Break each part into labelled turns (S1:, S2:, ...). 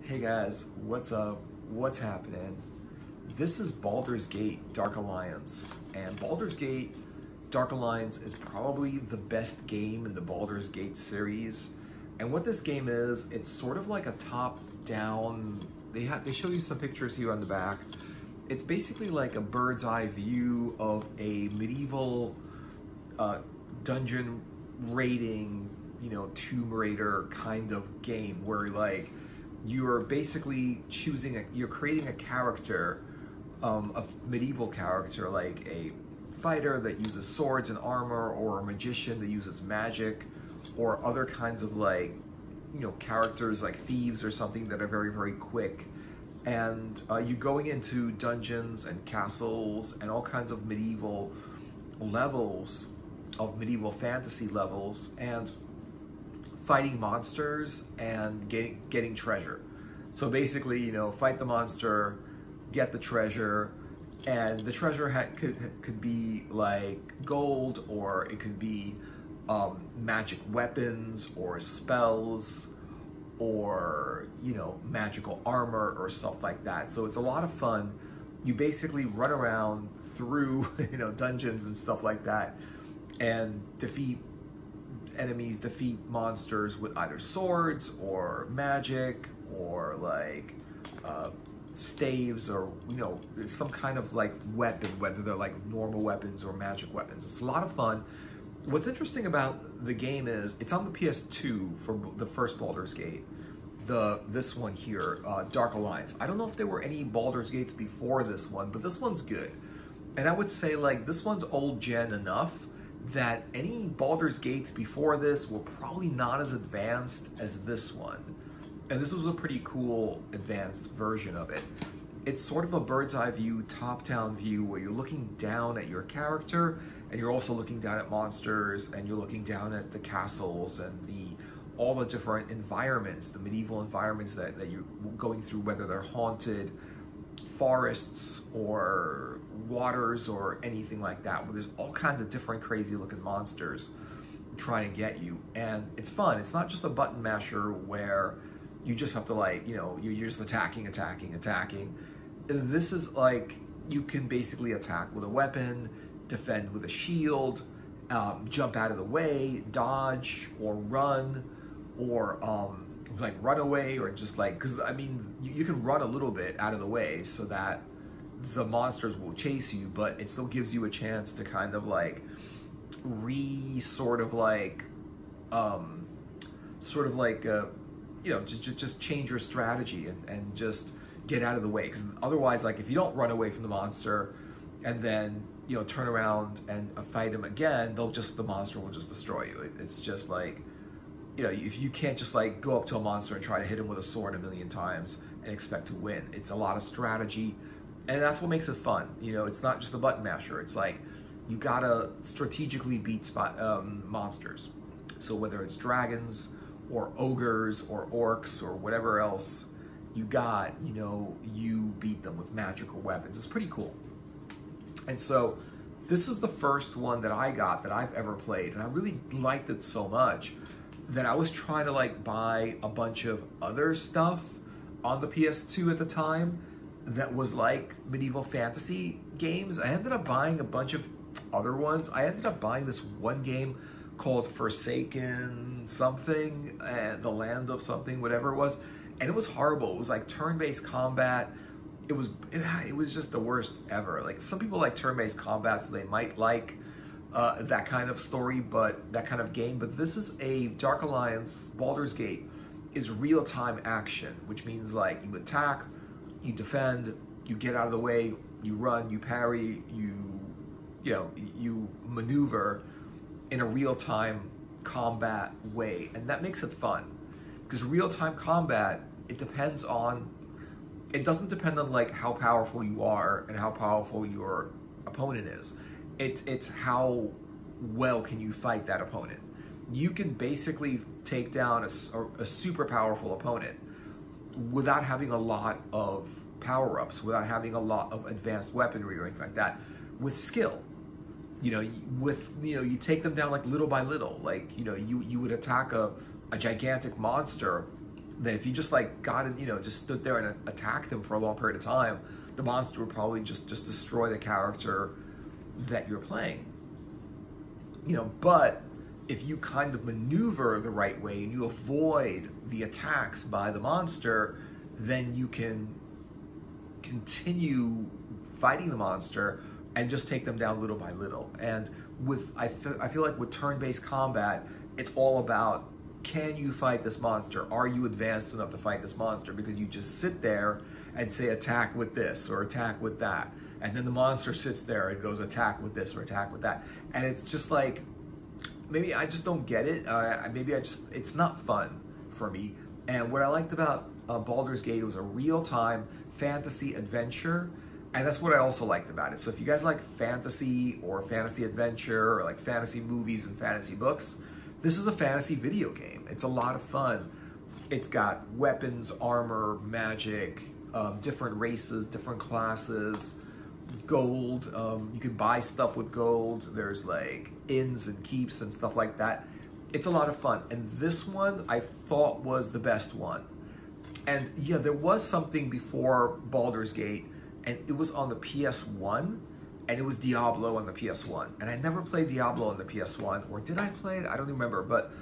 S1: Hey guys, what's up? What's happening? This is Baldur's Gate Dark Alliance, and Baldur's Gate Dark Alliance is probably the best game in the Baldur's Gate series. And what this game is, it's sort of like a top-down, they show you some pictures here on the back. It's basically like a bird's eye view of a medieval dungeon raiding, Tomb Raider kind of game where like you're basically you're creating a character, a medieval character, like a fighter that uses swords and armor, or a magician that uses magic, or other kinds of characters like thieves or something that are very, very quick. And you're going into dungeons and castles and all kinds of medieval levels, of medieval fantasy levels, and fighting monsters and getting treasure. So basically, fight the monster, get the treasure, and the treasure could be like gold, or it could be magic weapons or spells, or magical armor or stuff like that. So it's a lot of fun. You basically run around through dungeons and stuff like that, and defeat enemies, defeat monsters with either swords or magic, or staves, or some kind of weapon, whether they're like normal weapons or magic weapons. It's a lot of fun. What's interesting about the game is it's on the PS2 for the first Baldur's Gate. This one here, Dark Alliance. I don't know if there were any Baldur's Gates before this one, but this one's good. And I would say this one's old gen enough that any Baldur's Gates before this were probably not as advanced as this one. And this was a pretty cool advanced version of it. It's sort of a bird's eye view, top-down view, where you're looking down at your character, and you're also looking down at monsters, and you're looking down at the castles and all the different environments, the medieval environments that you're going through, whether they're haunted, forests, or waters, or anything like that, where there's all kinds of different crazy looking monsters trying to get you. And it's fun. It's not just a button masher where you just have to you're just attacking. This is you can basically attack with a weapon, defend with a shield, jump out of the way, dodge, or run, or run away, or just because you can run a little bit out of the way so that the monsters will chase you, but it still gives you a chance to kind of just change your strategy and just get out of the way. Because otherwise, if you don't run away from the monster and then turn around and fight him again, the monster will just destroy you. It's just if you can't just go up to a monster and try to hit him with a sword a million times and expect to win. It's a lot of strategy, and that's what makes it fun. It's not just a button masher. It's you gotta strategically beat monsters. So whether it's dragons or ogres or orcs or whatever else you got, you beat them with magical weapons. It's pretty cool. And so this is the first one that I got that I've ever played, and I really liked it so much that I was trying to buy a bunch of other stuff on the PS2 at the time that was medieval fantasy games. I ended up buying a bunch of other ones. I ended up buying this one game called Forsaken something, and the Land of something, whatever it was, and it was horrible. It was turn-based combat. It was just the worst ever. Some people like turn-based combat, so they might like that kind of story, but that kind of game. But this is a Dark Alliance. Baldur's Gate is real-time action, which means you attack, you defend, you get out of the way, you run, you parry, you maneuver in a real-time combat way, and that makes it fun. Because real-time combat, it doesn't depend on how powerful you are and how powerful your opponent is. It's how well can you fight that opponent. You can basically take down a super powerful opponent without having a lot of power-ups, without having a lot of advanced weaponry or anything like that, with skill. You take them down little by little. You would attack a gigantic monster that if you just like got in, just stood there and attacked him for a long period of time, the monster would probably just destroy the character that you're playing. But if you kind of maneuver the right way and you avoid the attacks by the monster, then you can continue fighting the monster and just take them down little by little. And I feel like with turn-based combat, it's all about, can you fight this monster? Are you advanced enough to fight this monster? Because you just sit there and say attack with this or attack with that. And then the monster sits there and goes attack with this or attack with that. And it's just like, maybe I just don't get it. It's not fun for me. And what I liked about Baldur's Gate, it was a real-time fantasy adventure. And that's what I also liked about it. So if you guys like fantasy or fantasy adventure or like fantasy movies and fantasy books, this is a fantasy video game. It's a lot of fun. It's got weapons, armor, magic, different races, different classes, gold. You can buy stuff with gold. There's like inns and keeps and stuff like that. It's a lot of fun. And this one I thought was the best one. And yeah, there was something before Baldur's Gate, and it was on the PS1, and it was Diablo on the PS1. And I never played Diablo on the PS1, or did I play it? I don't remember, but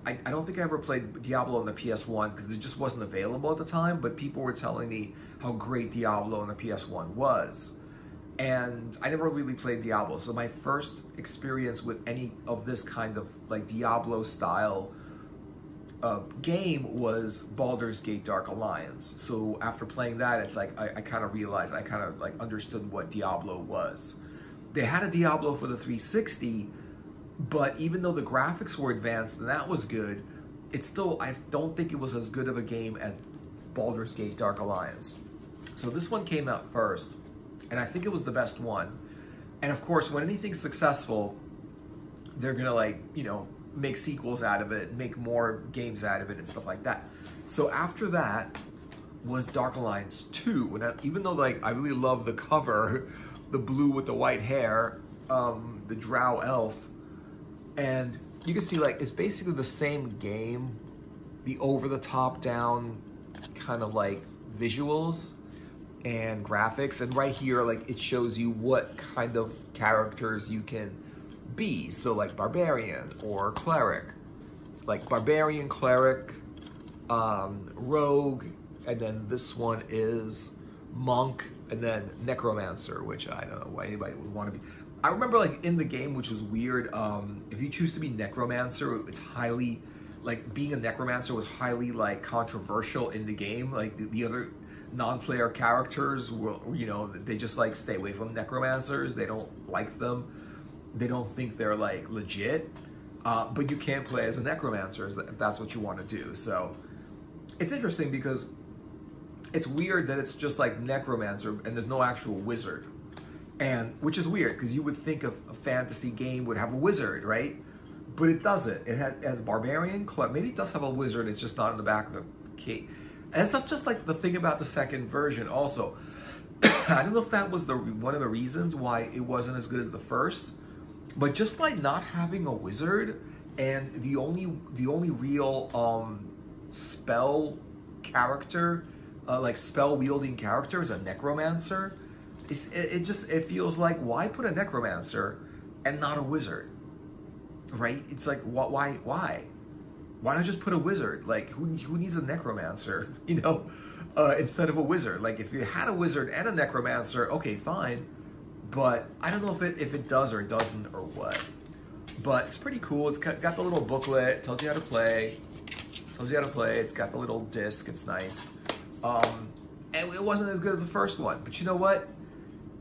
S1: I don't think I ever played Diablo on the PS1 because it just wasn't available at the time, but people were telling me how great Diablo on the PS1 was. And I never really played Diablo, so my first experience with any of this kind of like Diablo style game was Baldur's Gate Dark Alliance. So after playing that, it's like I kind of realized, I kind of like understood what Diablo was. They had a Diablo for the 360, but even though the graphics were advanced and that was good, it's still, I don't think it was as good of a game as Baldur's Gate Dark Alliance. So this one came out first, and I think it was the best one. And of course, when anything's successful, they're gonna like, make sequels out of it, make more games out of it and stuff like that. So after that was Dark Alliance 2. And even though like I really love the cover, the blue with the white hair, the drow elf, and you can see like it's basically the same game, the over the top down kind of like visuals and graphics. And right here, like it shows you what kind of characters you can be. So like barbarian or cleric, like barbarian, cleric, rogue, and then this one is monk, and then necromancer, which I don't know why anybody would want to be. I remember like in the game, which was weird, if you choose to be necromancer, it's highly, like being a necromancer was highly like controversial in the game. Like the other non-player characters will, they just like stay away from necromancers. They don't like them. They don't think they're like legit, but you can't play as a necromancer if that's what you want to do. So it's interesting because it's weird that it's just like necromancer and there's no actual wizard, and which is weird because you would think of a fantasy game would have a wizard, right? But it doesn't. It has barbarian, maybe it does have a wizard. It's just not in the back of the key. And that's just like the thing about the second version also. I don't know if that was one of the reasons why it wasn't as good as the first. But just by not having a wizard, and the only real spell character, like spell wielding character is a necromancer, it feels like, why put a necromancer and not a wizard, right? It's like, why not just put a wizard? Like who needs a necromancer, instead of a wizard? Like if you had a wizard and a necromancer, okay, fine. But I don't know if it does or doesn't or what. But it's pretty cool. It's got the little booklet, tells you how to play. It's got the little disc, it's nice. And it wasn't as good as the first one. But you know what?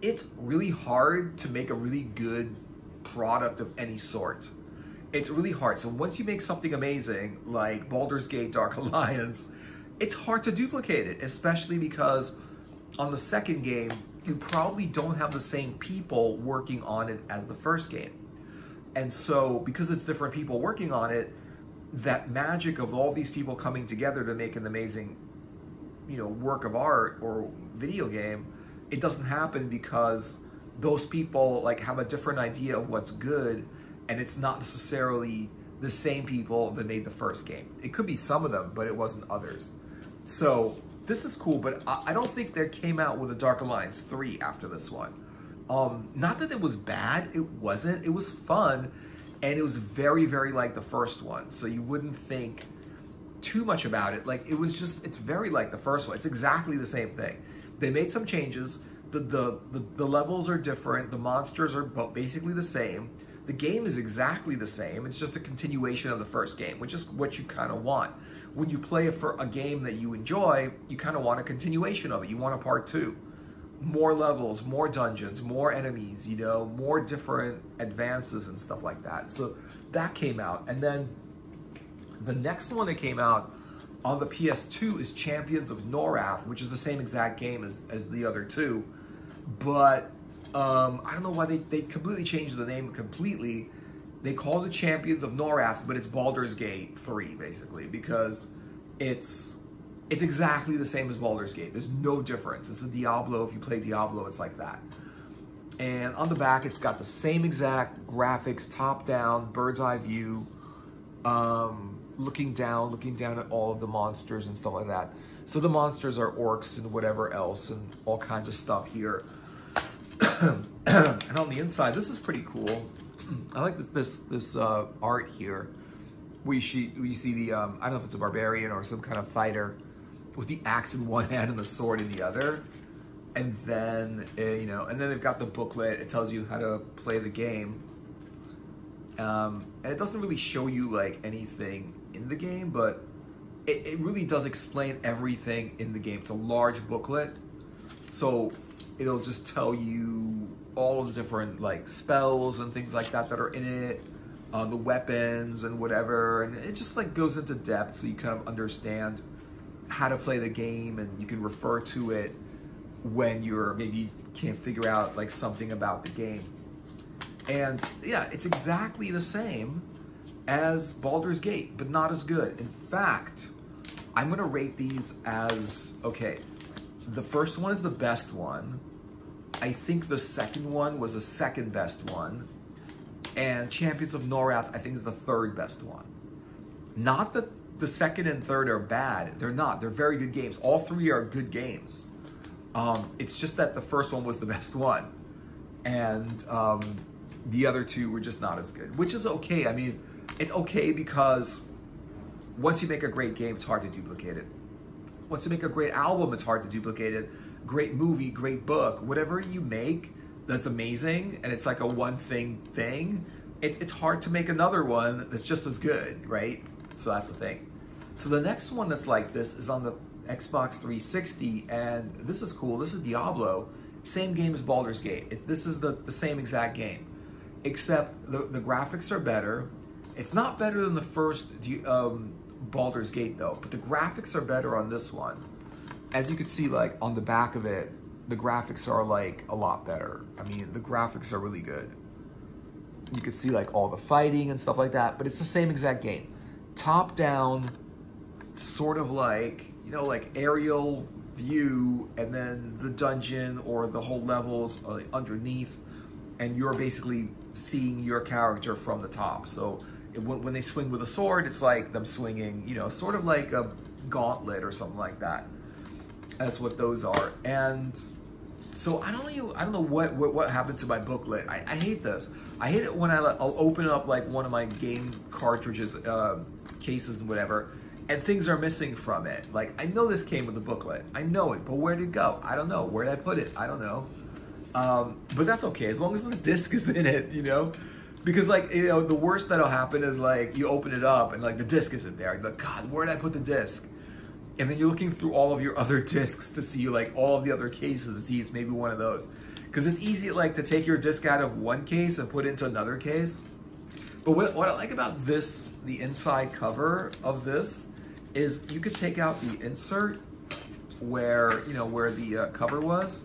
S1: It's really hard to make a really good product of any sort. It's really hard. So once you make something amazing, like Baldur's Gate Dark Alliance, it's hard to duplicate it, especially because on the second game, you probably don't have the same people working on it as the first game. And so because it's different people working on it, that magic of all these people coming together to make an amazing, work of art or video game, it doesn't happen because those people like have a different idea of what's good, and it's not necessarily the same people that made the first game. It could be some of them, but it wasn't others. So this is cool, but I don't think they came out with a Dark Alliance 3 after this one. Not that it was bad, it wasn't. It was fun, and it was very, very like the first one. So you wouldn't think too much about it. Like, it was just, it's very like the first one. It's exactly the same thing. They made some changes. The levels are different. The monsters are basically the same. The game is exactly the same. It's just a continuation of the first game, which is what you kind of want. When you play for a game that you enjoy, you kind of want a continuation of it. You want a part 2. More levels, more dungeons, more enemies, you know, more different advances and stuff like that. So that came out. And then the next one that came out on the PS2 is Champions of Norath, which is the same exact game as the other two. But I don't know why they completely changed the name completely. They call it Champions of Norath, but it's Baldur's Gate 3, basically, because it's exactly the same as Baldur's Gate. There's no difference. It's a Diablo. If you play Diablo, it's like that. And on the back, it's got the same exact graphics, top-down, bird's-eye view, looking down at all of the monsters and stuff like that. So the monsters are orcs and whatever else and all kinds of stuff here. And on the inside, this is pretty cool. I like this art here. We see the, I don't know if it's a barbarian or some kind of fighter with the axe in one hand and the sword in the other. And then, you know, and then they've got the booklet. It tells you how to play the game. And it doesn't really show you like anything in the game, but it really does explain everything in the game. It's a large booklet. So it'll just tell you all of the different like spells and things like that are in it, the weapons and whatever. And it just like goes into depth so you kind of understand how to play the game, and you can refer to it when you're maybe can't figure out like something about the game. And yeah, it's exactly the same as Baldur's Gate, but not as good. In fact, I'm gonna rate these as, okay, the first one is the best one. I think the second one was the second best one. And Champions of Norath, I think, is the third best one. Not that the second and third are bad. They're not. They're very good games. All three are good games. It's just that the first one was the best one. And the other two were just not as good, which is okay. I mean, it's okay because once you make a great game, it's hard to duplicate it. Once you make a great album, it's hard to duplicate it. Great movie, great book, whatever you make that's amazing and it's like a one thing, it's hard to make another one that's just as good, right? So that's the thing. So the next one that's like this is on the Xbox 360, and this is cool. This is Diablo, same game as Baldur's Gate. This is the same exact game, except the graphics are better. It's not better than the first Baldur's Gate though, but the graphics are better on this one. As you can see, like on the back of it, the graphics are like a lot better. I mean, the graphics are really good. You can see like all the fighting and stuff like that, but it's the same exact game. Top down, sort of like, you know, like aerial view, and then the dungeon or the whole levels underneath, and you're basically seeing your character from the top. So when they swing with a sword, it's like them swinging, you know, sort of like a gauntlet or something like that. That's what those are. And so I don't know what happened to my booklet. I hate this. I hate it when I'll open up like one of my game cartridges, cases and whatever, and things are missing from it. Like, I know this came with the booklet. I know it, but where did it go? I don't know. Where did I put it? I don't know. But that's okay, as long as the disc is in it, you know? Because like, you know, the worst that'll happen is like, you open it up and like the disc isn't there. You're like, God, where did I put the disc? And then you're looking through all of your other discs to see like all of the other cases, see it's maybe one of those. Because it's easy like to take your disc out of one case and put it into another case. But what I like about this, the inside cover of this, is you could take out the insert where, you know, where the cover was,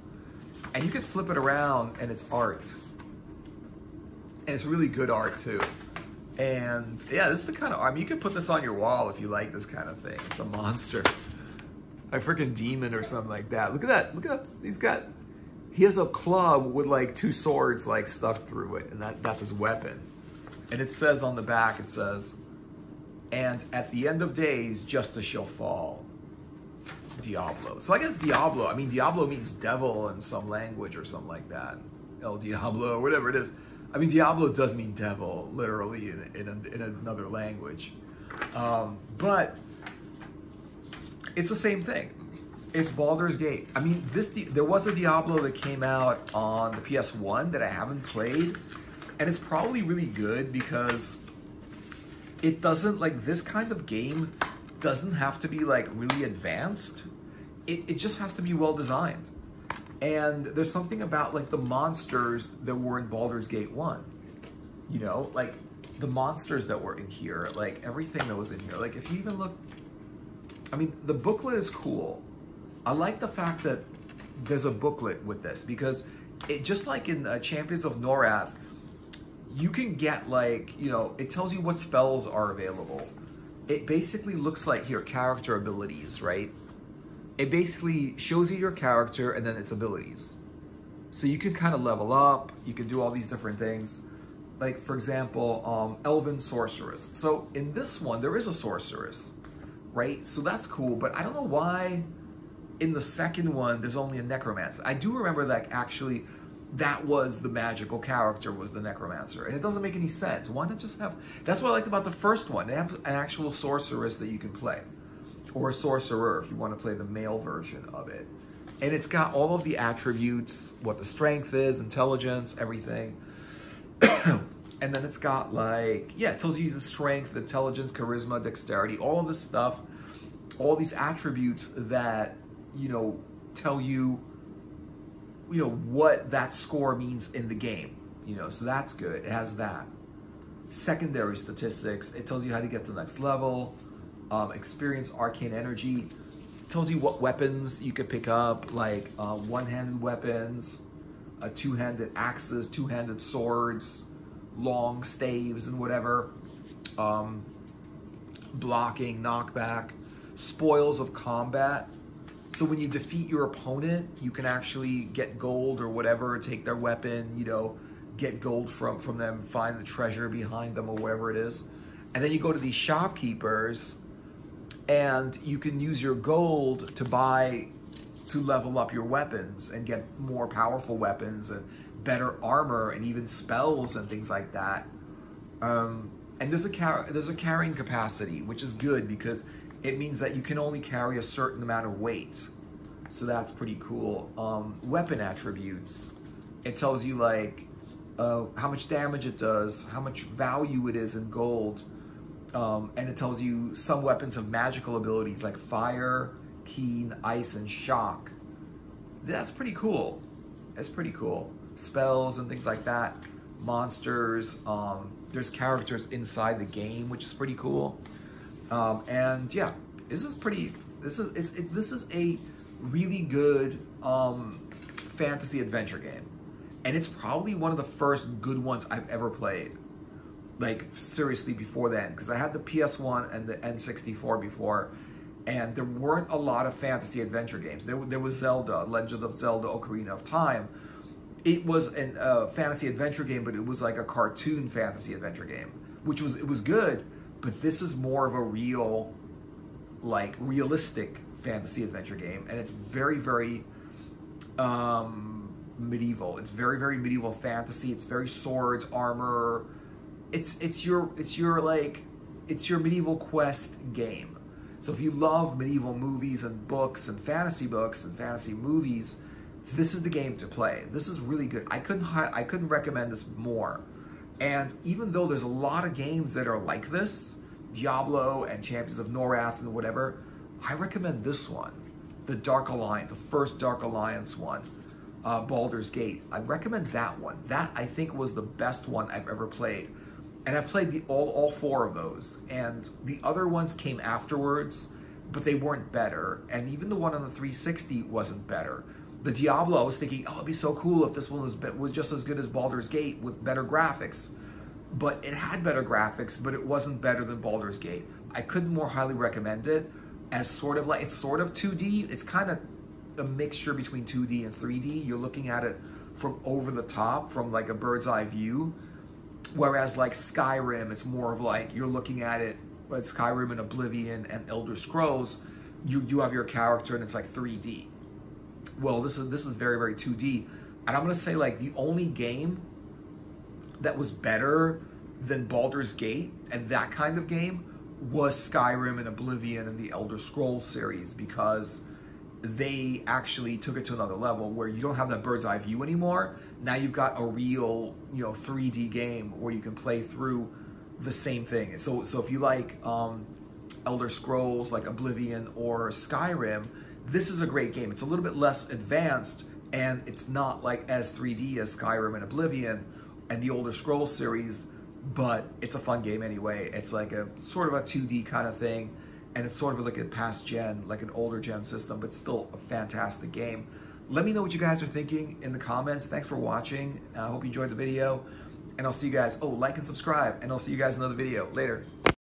S1: and you could flip it around and it's art. And it's really good art too. And yeah, this is the kind of, I mean, you could put this on your wall if you like this kind of thing. It's a monster. A freaking demon or something like that. Look at that. Look at that. He has a club with like two swords like stuck through it, and that's his weapon. And it says on the back, it says, and at the end of days, justice shall fall. Diablo. So I guess Diablo, I mean, Diablo means devil in some language or something like that. El Diablo, or whatever it is. I mean, Diablo does mean devil, literally, in another language. But it's the same thing. It's Baldur's Gate. I mean, there was a Diablo that came out on the PS1 that I haven't played. And it's probably really good because it doesn't, like, this kind of game doesn't have to be, like, really advanced. It just has to be well designed. And there's something about, like, the monsters that were in Baldur's Gate 1. You know, like, the monsters that were in here, like, everything that was in here. Like, if you even look, I mean, the booklet is cool. I like the fact that there's a booklet with this because it, just like in Champions of Norath, you can get, like, you know, it tells you what spells are available. It basically looks like your character abilities, right? It basically shows you your character and then its abilities. So you can kind of level up, you can do all these different things. Like, for example, Elven Sorceress. So in this one, there is a Sorceress, right? So that's cool, but I don't know why in the second one, there's only a Necromancer. I do remember that actually, that was the magical character, was the Necromancer. And it doesn't make any sense. Why not just have, that's what I liked about the first one. They have an actual sorceress that you can play. Or a sorcerer if you want to play the male version of it. And it's got all of the attributes, what the strength is, intelligence, everything. And then it's got, like, yeah, it tells you the strength, intelligence, charisma, dexterity, all of this stuff, all these attributes that, you know, tell you, you know, what that score means in the game, you know, so that's good. It has that. Secondary statistics, it tells you how to get to the next level. Experience arcane energy, it tells you what weapons you could pick up, like one-handed weapons, two-handed axes, two-handed swords, long staves and whatever, blocking, knockback, spoils of combat. So when you defeat your opponent, you can actually get gold or whatever, take their weapon, you know, get gold from them, find the treasure behind them or whatever it is. And then you go to these shopkeepers and you can use your gold to buy, to level up your weapons and get more powerful weapons and better armor and even spells and things like that. And there's a carrying capacity, which is good because it means that you can only carry a certain amount of weight. So that's pretty cool. Weapon attributes. It tells you, like, how much damage it does, how much value it is in gold. And it tells you some weapons have magical abilities like fire, keen, ice, and shock. That's pretty cool. That's pretty cool. Spells and things like that. Monsters. There's characters inside the game, which is pretty cool. And yeah, this is a really good fantasy adventure game. And it's probably one of the first good ones I've ever played. Like, seriously, before then, because I had the PS1 and the N64 before, and there weren't a lot of fantasy adventure games. There was Zelda, Legend of Zelda, Ocarina of Time. It was a fantasy adventure game, but it was like a cartoon fantasy adventure game, which was, it was good, but this is more of a real, like, realistic fantasy adventure game, and it's very, very medieval. It's very, very medieval fantasy. It's very swords, armor. It's your medieval quest game. So if you love medieval movies and books and fantasy movies, this is the game to play. This is really good. I couldn't recommend this more. And even though there's a lot of games that are like this, Diablo and Champions of Norath and whatever, I recommend this one, the Dark Alliance, the first Dark Alliance one, Baldur's Gate. I recommend that one. That, I think, was the best one I've ever played. And I've played all four of those. And the other ones came afterwards, but they weren't better. And even the one on the 360 wasn't better. The Diablo, I was thinking, oh, it'd be so cool if this one was just as good as Baldur's Gate with better graphics. But it had better graphics, but it wasn't better than Baldur's Gate. I couldn't more highly recommend it as sort of like, it's sort of 2D. It's kind of a mixture between 2D and 3D. You're looking at it from over the top, from like a bird's eye view. Whereas like Skyrim, it's more of like, you're looking at it but Skyrim and Oblivion and Elder Scrolls, you have your character and it's like 3D. Well, this is very, very 2D. And I'm gonna say, like, the only game that was better than Baldur's Gate and that kind of game was Skyrim and Oblivion and the Elder Scrolls series, because they actually took it to another level where you don't have that bird's eye view anymore. Now you've got a real, 3D game where you can play through the same thing. So if you like Elder Scrolls, like Oblivion or Skyrim, this is a great game. It's a little bit less advanced, and it's not like as 3D as Skyrim and Oblivion and the Elder Scrolls series, but it's a fun game anyway. It's like a sort of a 2D kind of thing, and it's sort of like a past gen, like an older gen system, but still a fantastic game. Let me know what you guys are thinking in the comments. Thanks for watching. I hope you enjoyed the video, and I'll see you guys. Oh, like and subscribe, and I'll see you guys in another video later.